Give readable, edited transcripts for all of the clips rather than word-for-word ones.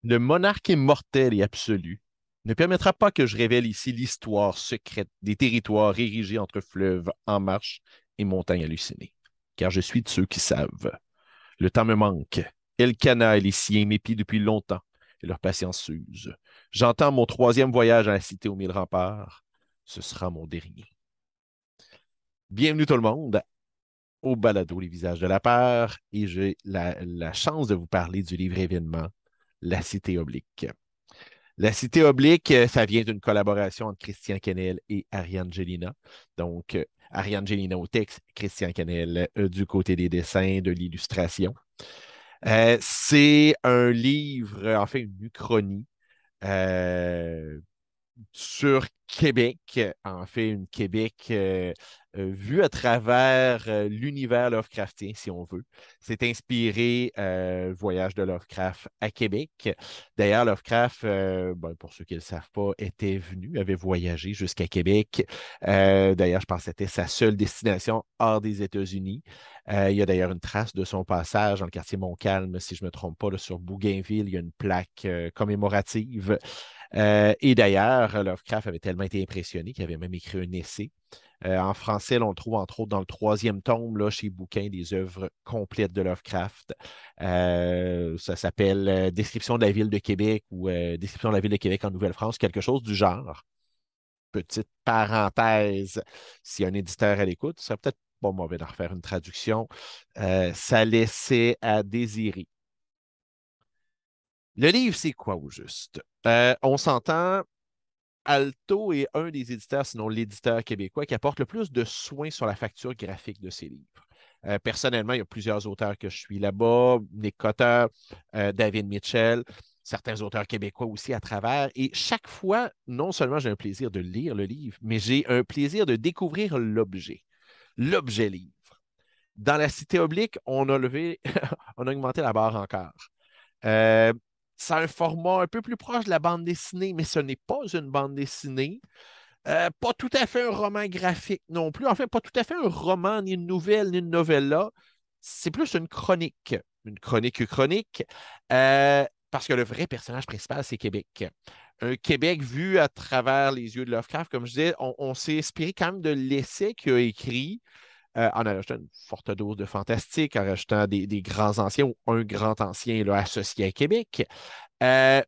Le monarque immortel et absolu ne permettra pas que je révèle ici l'histoire secrète des territoires érigés entre fleuves en marche et montagnes hallucinées, car je suis de ceux qui savent. Le temps me manque. Elkanah et les siens m'épient depuis longtemps, et leur patience s'use. J'entends mon troisième voyage à la cité aux mille remparts. Ce sera mon dernier. Bienvenue tout le monde au balado Les Visages de la Peur, et j'ai la chance de vous parler du livre événement La Cité Oblique. La Cité Oblique, ça vient d'une collaboration entre Christian Kennel et Ariane Gélina. Donc, Ariane Gélina au texte, Christian Kennel du côté des dessins, de l'illustration. C'est un livre, en fait, une uchronie euh, sur Québec, en fait, une Québec vue à travers l'univers Lovecraftien, si on veut. C'est inspiré Voyage de Lovecraft à Québec. D'ailleurs, Lovecraft, ben, pour ceux qui ne le savent pas, était venu, avait voyagé jusqu'à Québec. D'ailleurs, je pense que c'était sa seule destination hors des États-Unis. Il y a d'ailleurs une trace de son passage dans le quartier Montcalm, si je ne me trompe pas, là, sur Bougainville. Il y a une plaque commémorative. Et d'ailleurs, Lovecraft avait tellement été impressionné qu'il avait même écrit un essai. En français, là, on le trouve entre autres dans le troisième tome là, chez Bouquin des œuvres complètes de Lovecraft. Ça s'appelle Description de la ville de Québec ou Description de la ville de Québec en Nouvelle-France, quelque chose du genre. Petite parenthèse, si un éditeur à l'écoute, ce serait peut-être pas mauvais d'en refaire une traduction. Ça laissait à désirer. Le livre, c'est quoi au juste? On s'entend, Alto est un des éditeurs, sinon l'éditeur québécois, qui apporte le plus de soins sur la facture graphique de ses livres. Personnellement, il y a plusieurs auteurs que je suis là-bas, Nick Cotter, David Mitchell, certains auteurs québécois aussi à travers. Et chaque fois, non seulement j'ai un plaisir de lire le livre, mais j'ai un plaisir de découvrir l'objet livre. Dans la cité oblique, on a levé, on a augmenté la barre encore. Euh, ça a un format un peu plus proche de la bande dessinée, mais ce n'est pas une bande dessinée. Pas tout à fait un roman graphique non plus. En fait, pas tout à fait un roman, ni une nouvelle, ni une novella. C'est plus une chronique chronique, parce que le vrai personnage principal, c'est Québec. Un Québec vu à travers les yeux de Lovecraft, comme je disais, on s'est inspiré quand même de l'essai qu'il a écrit en rajoutant une forte dose de fantastique, en rajoutant des grands anciens ou un grand ancien là, associé à Québec. Euh,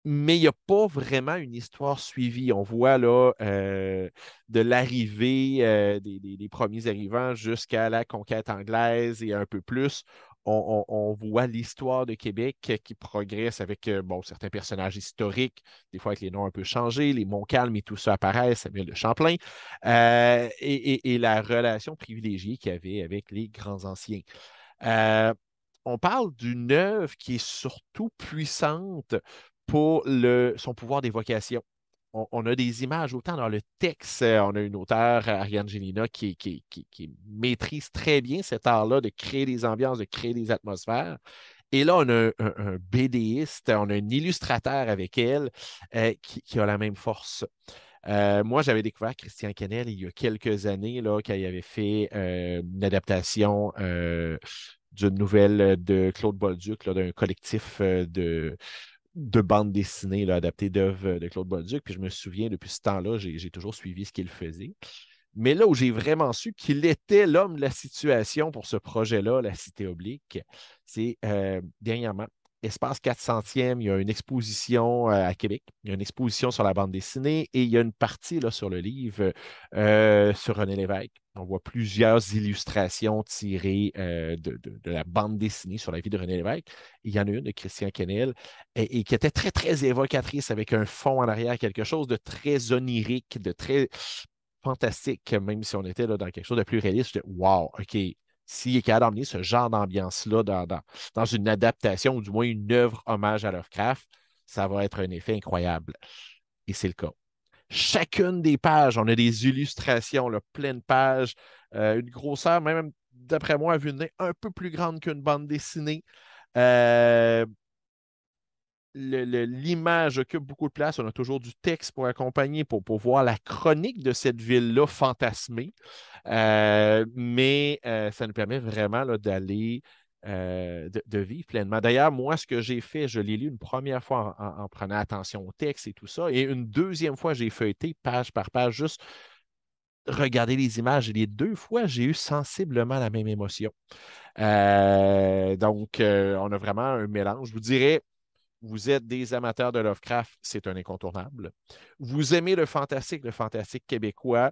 mais il n'y a pas vraiment une histoire suivie. On voit là de l'arrivée des premiers arrivants jusqu'à la conquête anglaise et un peu plus. On voit l'histoire de Québec qui progresse avec bon, certains personnages historiques, des fois avec les noms un peu changés, les Montcalm et tout ça apparaissent, Samuel de Champlain, et la relation privilégiée qu'il y avait avec les grands anciens. Euh, on parle d'une œuvre qui est surtout puissante pour son pouvoir d'évocation. On a des images autant dans le texte. On a une auteure, Ariane Gélina, qui maîtrise très bien cet art-là de créer des ambiances, de créer des atmosphères. Et là, on a un BDiste, on a un illustrateur avec elle qui a la même force. Moi, j'avais découvert Christian Kennel il y a quelques années, là, quand il avait fait une adaptation d'une nouvelle de Claude Bolduc, là, d'un collectif de bandes dessinées là, adaptées d'œuvres de Claude Bolduc. Puis je me souviens, depuis ce temps-là, j'ai toujours suivi ce qu'il faisait. Mais là où j'ai vraiment su qu'il était l'homme de la situation pour ce projet-là, La Cité Oblique, c'est dernièrement, Espace 400e, il y a une exposition à Québec, il y a une exposition sur la bande dessinée et il y a une partie là, sur le livre sur René Lévesque. On voit plusieurs illustrations tirées de la bande dessinée sur la vie de René Lévesque. Il y en a une de Christian Kennel et qui était très, très évocatrice avec un fond en arrière, quelque chose de très onirique, de très fantastique, même si on était là, dans quelque chose de plus réaliste. J'étais, wow, OK, s'il est capable d'emmener ce genre d'ambiance-là dans une adaptation ou du moins une œuvre hommage à Lovecraft, ça va être un effet incroyable. Et c'est le cas. Chacune des pages, on a des illustrations, là, pleine page, une grosseur, même d'après moi, à vue de nez, un peu plus grande qu'une bande dessinée. Euh, L'image occupe beaucoup de place. On a toujours du texte pour accompagner, pour voir la chronique de cette ville-là fantasmée. Mais ça nous permet vraiment là, d'aller de vivre pleinement. D'ailleurs, moi, ce que j'ai fait, je l'ai lu une première fois en prenant attention au texte et tout ça, et une deuxième fois, j'ai feuilleté page par page, juste regarder les images. Et les deux fois, j'ai eu sensiblement la même émotion. Donc, on a vraiment un mélange. Je vous dirais, vous êtes des amateurs de Lovecraft, c'est un incontournable. Vous aimez le fantastique québécois,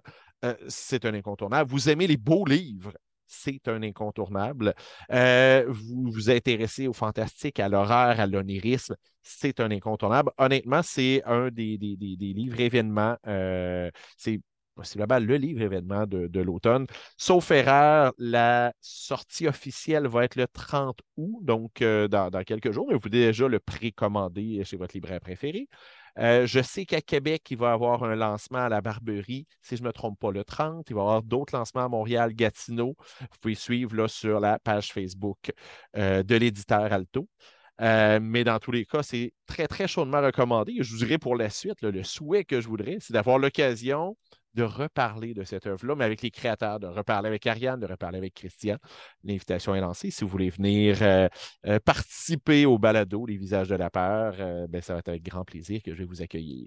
c'est un incontournable. Vous aimez les beaux livres, c'est un incontournable. Vous vous intéressez au fantastique, à l'horreur, à l'onirisme, c'est un incontournable. Honnêtement, c'est un des livres événements. C'est possiblement le livre événement de l'automne. Sauf erreur, la sortie officielle va être le 30 août, donc dans quelques jours, mais vous pouvez déjà le précommander chez votre libraire préféré. Je sais qu'à Québec, il va y avoir un lancement à la Barberie, si je ne me trompe pas, le 30. Il va y avoir d'autres lancements à Montréal, Gatineau. Vous pouvez suivre là, sur la page Facebook de l'éditeur Alto. Mais dans tous les cas, c'est très, très chaudement recommandé. Je vous dirais pour la suite, là, le souhait que je voudrais, c'est d'avoir l'occasion de reparler de cette œuvre-là, mais avec les créateurs, de reparler avec Ariane, de reparler avec Christian. L'invitation est lancée. Si vous voulez venir participer au balado Les Visages de la Peur, ben, ça va être avec grand plaisir que je vais vous accueillir.